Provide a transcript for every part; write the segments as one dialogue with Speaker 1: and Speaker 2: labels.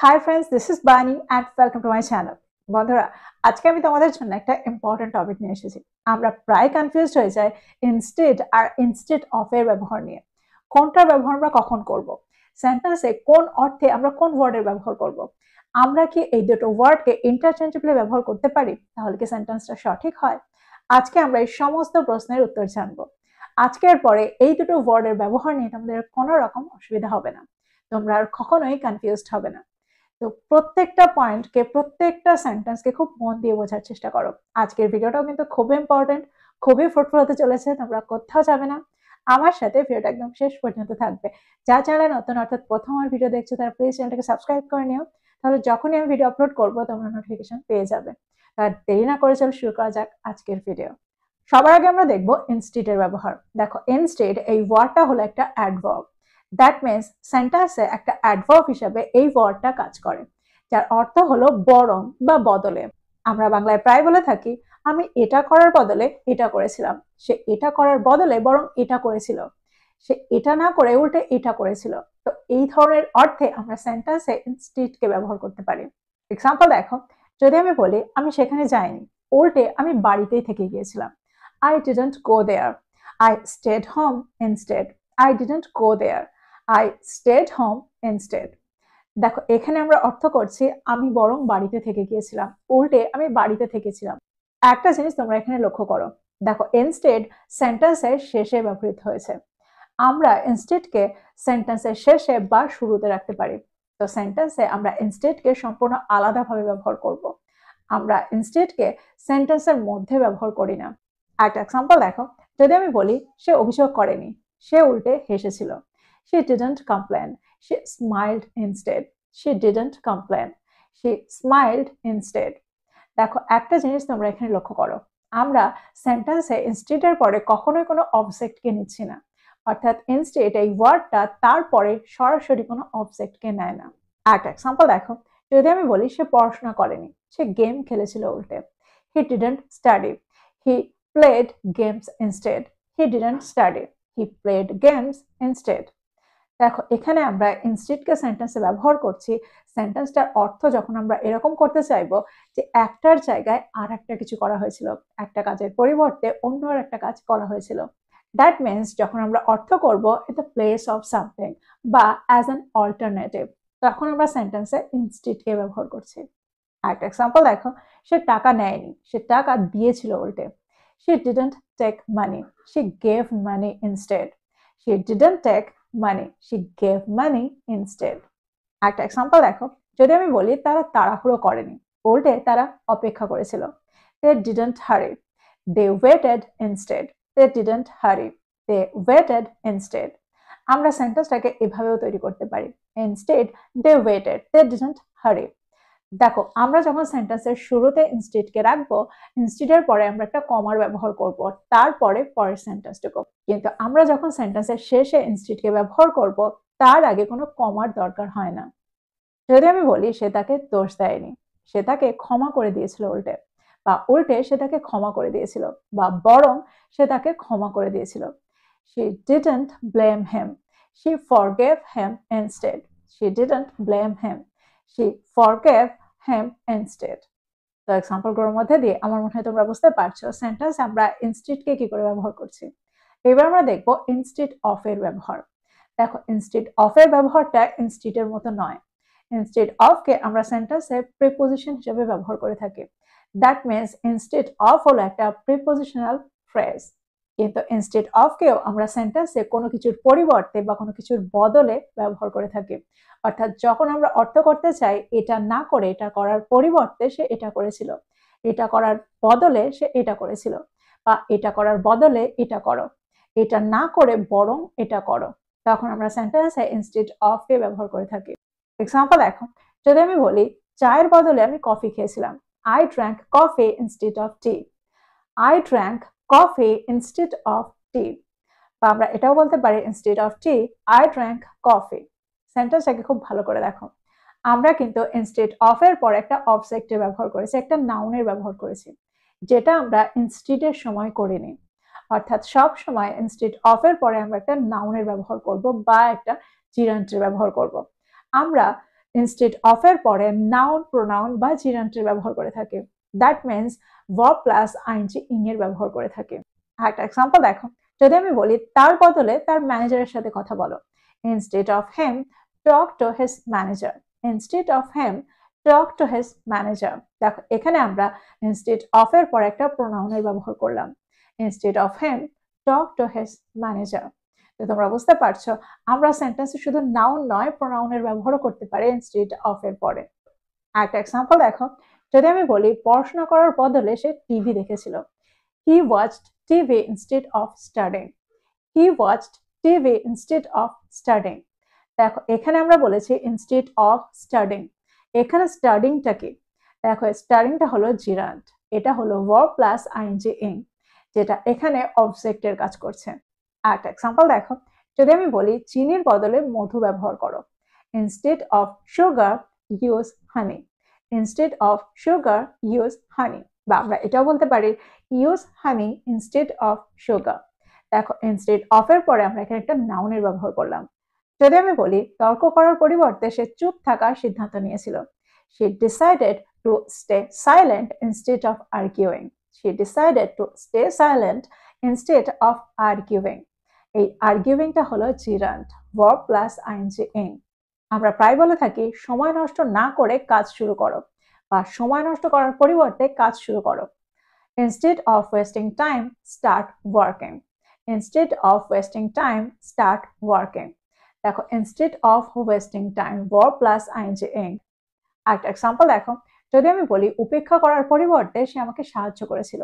Speaker 1: Hi friends, this is বানি and welcome to my channel. বন্ধুরা, আজকে আমি তোমাদের জন্য একটা ইম্পর্টেন্ট টপিক নিয়ে এসেছি। আমরা প্রায় কনফিউজড হয়ে যাই ইনস্টেড আর ইনস্টেড অফ এর ব্যবহার নিয়ে। কোনটার ব্যবহার আমরা কখন করব, সেন্টেন্সে কোন অর্থে আমরা কোন ওয়ার্ডের ব্যবহার করব। আমরা কি এই দুটো ওয়ার্ডকে ইন্টারচেঞ্জেবলি ব্যবহার করতে পারি? তাহলে কি সেন্টেন্সটা সঠিক হয়? আজকে আমরা এই সমস্ত প্রশ্নের উত্তর জানবো। আজকের পরে এই দুটো ওয়ার্ডের ব্যবহার নিয়ে তোমাদের কোনো রকম অসুবিধা হবে না, তোমরা আর কখনোই কনফিউজড হবে না। তো প্রত্যেকটা পয়েন্টকে, প্রত্যেকটা সেন্টেন্সকে খুব মন দিয়ে বোঝার চেষ্টা করো। আজকের ভিডিওটাও কিন্তু খুবই ইম্পর্টেন্ট, খুবই ফ্রুটফুল হতে চলেছে। তোমরা কোথাও যাবে না, আমার সাথে ভিডিওটা একদম শেষ পর্যন্ত থাকবে। যা চ্যানেলে নতুন অর্থাৎ প্রথম আমার ভিডিও দেখছো তারা প্লিজ চ্যানেলটাকে সাবস্ক্রাইব করে নিও, তাহলে যখনই আমি ভিডিও আপলোড করবো তোমরা নোটিফিকেশন পেয়ে যাবে। আর দেরি না করে চলো শুরু করা যাক আজকের ভিডিও। সবার আগে আমরা দেখবো ইনস্টেড এর ব্যবহার। দেখো, ইনস্টেড এই ওয়ার্ডটা হলো একটা অ্যাডভার্ব। দ্যাট মিনস সেন্টেন্সে একটা অ্যাডভার্ব হিসেবে এই ওয়ার্ডটা কাজ করে, যার অর্থ হলো বরং বা বদলে। আমরা বাংলায় প্রায় বলে থাকি আমি এটা করার বদলে এটা করেছিলাম, সে এটা করার বদলে বরং এটা করেছিল, সে এটা না করে উল্টে এটা করেছিল। তো এই ধরনের অর্থে আমরা সেন্টেন্সে ইনস্টেড কে ব্যবহার করতে পারি। এক্সাম্পল দেখো, যদি আমি বলি আমি সেখানে যাইনি, উল্টে আমি বাড়িতেই থেকে গিয়েছিলাম। I didn't go there. I stayed home instead. I didn't go there. I stayed home instead. দেখো, এখানে আমরা অর্থ করছি আমি বরং বাড়িতে থেকে গিয়েছিলাম, উল্টে আমি বাড়িতে থেকেছিলাম। একটা জিনিস তোমরা এখানে লক্ষ্য করো, দেখো ইনস্টেড সেন্টেন্সের শেষে ব্যবহৃত হয়েছে। আমরা ইনস্টেডকে সেন্টেন্সের শেষে বা শুরুতে রাখতে পারি। তো সেন্টেন্সে আমরা ইনস্টেডকে সম্পূর্ণ আলাদাভাবে ব্যবহার করব। আমরা ইনস্টেডকে সেন্টেন্সের মধ্যে ব্যবহার করি না। একটা এক্সাম্পল দেখো, যদি আমি বলি সে অভিযোগ করেনি, সে উল্টে হেসেছিল। She didn't complain. She smiled instead. She didn't complain. She smiled instead. দেখো, একটা জিনিস তোমরা এখানে লক্ষ্য করো, আমরা সেন্টেন্সে ইনস্টেড এর পরে কখনোই কোনো অবজেক্টকে নিচ্ছি না। অর্থাৎ ইনস্টেড এই ওয়ার্ডটা তারপরে সরাসরি কোনো অবজেক্টকে নেয় না। একটা এক্সাম্পল দেখো, যদি আমি বলি সে পড়াশোনা করেনি, সে গেম খেলেছিল উল্টে। He didn't study. He played games instead. He didn't study. He played games instead. দেখো, এখানে আমরা ইনস্টেডকে সেন্টেন্সে ব্যবহার করছি সেন্টেন্সটার অর্থ যখন আমরা এরকম করতে চাইবো যে একটার জায়গায় আর একটা কিছু করা হয়েছিল, একটা কাজের পরিবর্তে অন্য আর একটা কাজ করা হয়েছিল। দ্যাট মিনস যখন আমরা অর্থ করব in the place of something বা অ্যাজ অ্যান অল্টারনেটিভ, তখন আমরা সেন্টেন্সে ইনস্টেডকে ব্যবহার করছি। একটা এক্সাম্পল দেখো, সে টাকা নেয়নি, সে টাকা দিয়েছিল উল্টে। She didn't take money. She gave money instead. She didn't take money. She gave money instead. একটা এক্সাম্পল দেখো, যদি আমি বলি তারা তাড়াহুড়ো করেনি, উল্টে তারা অপেক্ষা করেছিল। They didn't hurry. They waited instead. They didn't hurry. They waited instead. আমরা সেন্টেন্সটাকে এভাবেও তৈরি করতে পারি, instead they waited. They didn't hurry. দেখো, আমরা যখন সেন্টেন্সের শুরুতে ইনস্টেডকে রাখবো, ইনস্টেডের পরে আমরা একটা কমার ব্যবহার করব, তারপরে পরের সেন্টেন্সটুকু। কিন্তু আমরা যখন সেন্টেন্সের শেষে ইনস্টেডকে ব্যবহার করব, তার আগে কোনো কমার দরকার হয় না। যদি আমি বলি সে তাকে দোষ দেয়নি, সে তাকে ক্ষমা করে দিয়েছিল উল্টে, বা উল্টে সে তাকে ক্ষমা করে দিয়েছিল, বা বরং সে তাকে ক্ষমা করে দিয়েছিল। She didn't blame him. She forgave him instead. She didn't blame him. She forgave him instead. তো এক্সাম্পলগুলোর মধ্যে দিয়ে আমার মনে হয় তোমরা বুঝতে পারছো সেন্টেন্স আমরা ইনস্টেডকে কি করে ব্যবহার করছি। এবার আমরা দেখবো ইনস্টেড অফ এর ব্যবহার। দেখো, ইনস্টেড অফ এর ব্যবহারটা ইনস্টেড এর মতো নয়। ইনস্টেড অফ কে আমরা সেন্টেন্সে প্রিপোজিশন হিসেবে ব্যবহার করে থাকি। দ্যাট মিনস ইনস্টেড অফ হলো একটা প্রিপোজিশনাল ফ্রেজ, কিন্তু ইনস্টেড অফ কেও আমরা সেন্টেন্সে কোনো কিছুর পরিবর্তে বা কোনো কিছুর বদলে ব্যবহার করে থাকি। অর্থাৎ যখন আমরা অর্থ করতে চাই এটা না করে এটা করার পরিবর্তে সে এটা করেছিল, এটা করার বদলে সে এটা করেছিল, বা এটা করার বদলে এটা করো, এটা না করে বরং এটা করো, তখন আমরা সেন্টেন্সে ইনস্টেড অফ কে ব্যবহার করে থাকি। এক্সাম্পল দেখো, যদি আমি বলি চায়ের বদলে আমি কফি খেয়েছিলাম, I drank coffee instead of tea. I drank coffee instead of tea. বা আমরা এটাও বলতে পারি instead of tea, I drank coffee. সেন্টেন্সটাকে খুব ভালো করে দেখো, আমরা কিন্তু ইনস্টেড অফ এর পর একটা অবজেক্টের ব্যবহার করেছি, একটা নাউনের ব্যবহার করেছি, যেটা আমরা ইনস্টেড এর সময় করিনি। অর্থাৎ সব সময় ইনস্টেড অফ এর পরে আমরা একটা নাউনের ব্যবহার করব বা একটা জিরান্টের ব্যবহার করব। আমরা ইনস্টেড অফ এর পরে নাউন প্রোনাউন বা জিরান্টের ব্যবহার করে থাকে। That means verb plus I N G ing এর ব্যবহার করে থাকে। একটা এক্সাম্পল দেখো, যদি আমি বলি তার বদলে তার ম্যানেজারের সাথে কথা বলো, instead of him talk to his manager, instead of him talk to his manager. দেখো এখানে আমরা ইনস্টেড অফ এর পর একটা প্রোনাউনের ব্যবহার করলাম, instead of him talk to his manager. তো তোমরা বুঝতে পারছো আমরা সেন্টেন্সে শুধু নাউন নয় প্রোনাউনের ব্যবহারও করতে পারি ইনস্টেড অফ এর পরে। একটা এক্সাম্পল দেখো, যদি আমি বলি পড়াশোনা করার বদলে সে টিভি দেখেছিল, he watched TV instead of studying, he watched TV instead of studying. দেখো এখানে আমরা বলেছি ইনস্টেড অফ স্টাডিং, এখানে স্টাডিংটা কি? দেখো স্টাডিংটা হলো জিরান্ট, এটা হলো ভার্ব প্লাস আইএনজি ইং, যেটা এখানে অবজেক্টের কাজ করছে। একটা এক্সাম্পল দেখো, যদি আমি বলি চিনির বদলে মধু ব্যবহার করো, instead of sugar use honey, instead of sugar use honey. বা আমরা এটাও বলতে পারি use honey instead of sugar. দেখো ইনস্টেড অফ এর পরে আমরা এখানে একটা নাউনের ব্যবহার করলাম। যদি আমি বলি তর্ক করার পরিবর্তে সে চুপ থাকার সিদ্ধান্ত নিয়েছিল, she decided to stay silent instead of arguing, she decided to stay silent instead of arguing। এই আর্গুইংটা হলো জিরান্ট, ভার্ব প্লাস আইএনজি ইং। আমরা প্রায় বলে থাকি সময় নষ্ট না করে কাজ শুরু করো, বা সময় নষ্ট করার পরিবর্তে কাজ শুরু করো। Instead of wasting time, start working, instead of wasting time, start working। দেখো instead of wasting time verb plus ing ing। একটা এক্সাম্পল দেখো, যদি আমি বলি উপেক্ষা করার পরিবর্তে সে আমাকে সাহায্য করেছিল,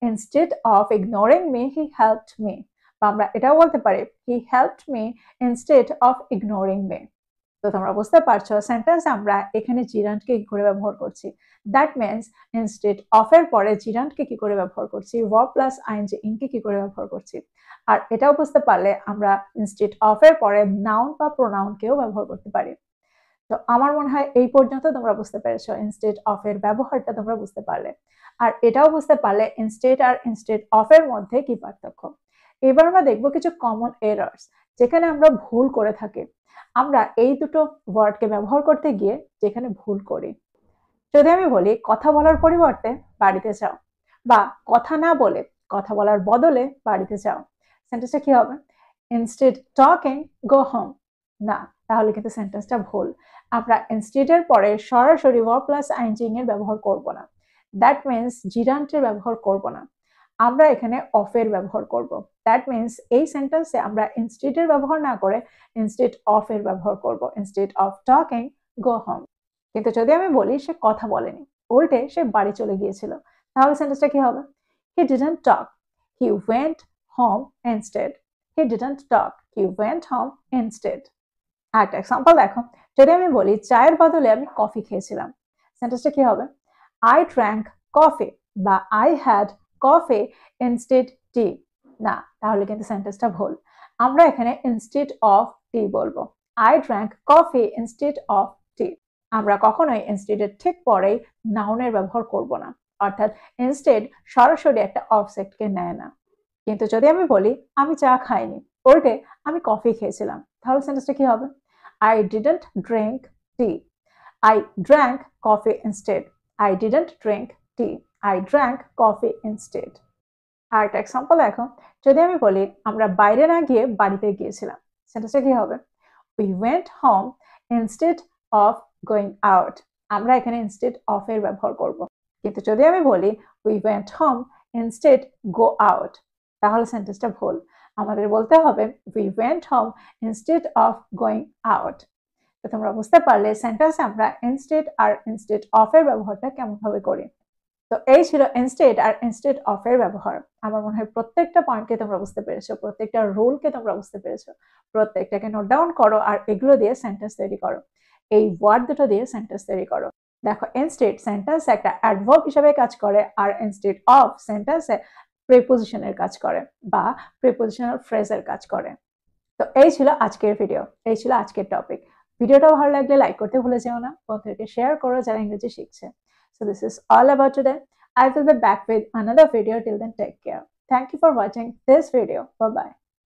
Speaker 1: instead of ignoring me he helped me। বা আমরা এটাও বলতে পারি he helped me instead of ignoring me। তো তোমরা বুঝতে পারছো সেন্টেন্স আমরা এখানে জিরান্টকে কি করে ব্যবহার করছি। দ্যাট মিনস ইনস্টেড অফ এর পরে জিরান্টকে কি করে ব্যবহার করছি, ভার্ব প্লাস আইএনজি ইং কে কি করে ব্যবহার করছি। আর এটাও বুঝতে পারলে আমরা ইনস্টেড অফ এর পরে নাউন বা প্রোনাউনকেও ব্যবহার করতে পারি। তো আমার মনে হয় এই পর্যন্ত তোমরা বুঝতে পেরেছো ইনস্টেড অফ এর ব্যবহারটা তোমরা বুঝতে পারলে, আর এটাও বুঝতে পারলে ইনস্টেড আর ইনস্টেড অফ এর মধ্যে কি পার্থক্য। এবার আমরা দেখবো কিছু কমন এরার্স যেখানে আমরা ভুল করে থাকি, আমরা এই দুটো ওয়ার্ডকে ব্যবহার করতে গিয়ে যেখানে ভুল করি। যদি আমি বলি কথা বলার পরিবর্তে বাড়িতে যাও, বা কথা না বলে কথা বলার বদলে বাড়িতে যাও, সেন্টেন্সটা কি হবে? Instead talking go home. না, তাহলে কিন্তু সেন্টেন্সটা ভুল। আমরা ইনস্টেড এর পরে সরাসরি ভার্ব প্লাস আইএনজি এর ব্যবহার করব না, দ্যাট মিনস জিরান্টের ব্যবহার করব না, আমরা এখানে অফ এর ব্যবহার করব। দ্যাট মিনস এই সেন্টেন্সে আমরা ইনস্টেড এর ব্যবহার না করে ইনস্টেড অফ এর ব্যবহার করব, instead of talking go home. কিন্তু যদি আমি বলি সে কথা বলেনি, উল্টে সে বাড়ি চলে গিয়েছিল, তাহলে সেন্টেন্সটা কি হবে? He didn't talk, he went home instead, he didn't talk, he went home instead. একটা এক্সাম্পল দেখো, যদি আমি বলি চায়ের বদলে আমি কফি খেয়েছিলাম, সেন্টেন্সটা কি হবে? আই ড্র্যাঙ্ক কফি, বা আই হ্যাড কফি ইনস্টেড টি। না, তাহলে কিন্তু সেন্টেন্সটা ভুল। আমরা এখানে ইনস্টেড অফ টি বলবো, I drank coffee instead of tea. আমরা কখনোই ইনস্টেড এর ঠিক পরেই নাউনের ব্যবহার করব না, অর্থাৎ ইনস্টেড সরাসরি একটা অবজেক্টকে নেয় না। কিন্তু যদি আমি বলি আমি চা খাইনি, উল্টে আমি কফি খেয়েছিলাম, তাহলে সেন্টেন্সটা কি হবে? I didn't drink tea, I drank coffee instead, I didn't drink tea, I drank coffee instead। আর একটা এক্সাম্পল দেখো, যদি আমি বলি আমরা বাইরে না গিয়ে বাড়িতে গিয়েছিলাম, সেন্টেন্সটা কি হবে? We went home instead of going out। আমরা এখানে instead of এর ব্যবহার করব। কিন্তু যদি আমি বলি we went home instead go out, তাহলে সেন্টেন্সটা ভুল। আমাদের বলতে হবে we went home instead of going out। তো তোমরা বুঝতে পারলে সেন্টেন্সে আমরা ইনস্টেড আর ইনস্টেড অফ এর ব্যবহারটা কেমন ভাবে করি। তো এই ছিল ইনস্টেড আর ইনস্টেড অফ এর ব্যবহার। আমার মনে হয় প্রত্যেকটা পয়েন্টকে তোমরা বুঝতে পেরেছো, প্রত্যেকটা রুলকে তোমরা বুঝতে পেরেছো। প্রত্যেকটাকে নোট ডাউন করো আর এগুলো দিয়ে সেন্টেন্স তৈরি করো, এই ওয়ার্ড দুটো দিয়ে সেন্টেন্স তৈরি করো। দেখো ইনস্টেড সেন্টেন্স একটা অ্যাডভার্ব হিসেবে কাজ করে, আর ইনস্টেড অফ সেন্টেন্সে প্রিপোজিশনের কাজ করে বা প্রিপোজিশনাল ফ্রেজের কাজ করে। তো এই ছিল আজকের ভিডিও, এই ছিল আজকের টপিক। ভিডিওটা ভালো লাগলে লাইক করতে ভুলে যেও না, বন্ধুদেরকে শেয়ার করো যারা ইংরেজি শিখছে। So this is all about today. I will be back with another video. Till then, take care. Thank you for watching this video. Bye bye.